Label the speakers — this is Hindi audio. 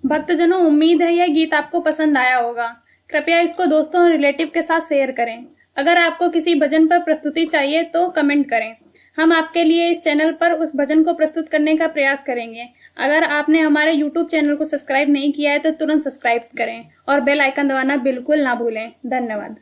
Speaker 1: भक्तजनों, उम्मीद है यह गीत आपको पसंद आया होगा। कृपया इसको दोस्तों और रिलेटिव के साथ शेयर करें। अगर आपको किसी भजन पर प्रस्तुति चाहिए तो कमेंट करें। हम आपके लिए इस चैनल पर उस भजन को प्रस्तुत करने का प्रयास करेंगे। अगर आपने हमारे YouTube चैनल को सब्सक्राइब नहीं किया है तो तुरंत सब्सक्राइब करें और बेल आइकन दबाना बिल्कुल ना भूलें। धन्यवाद।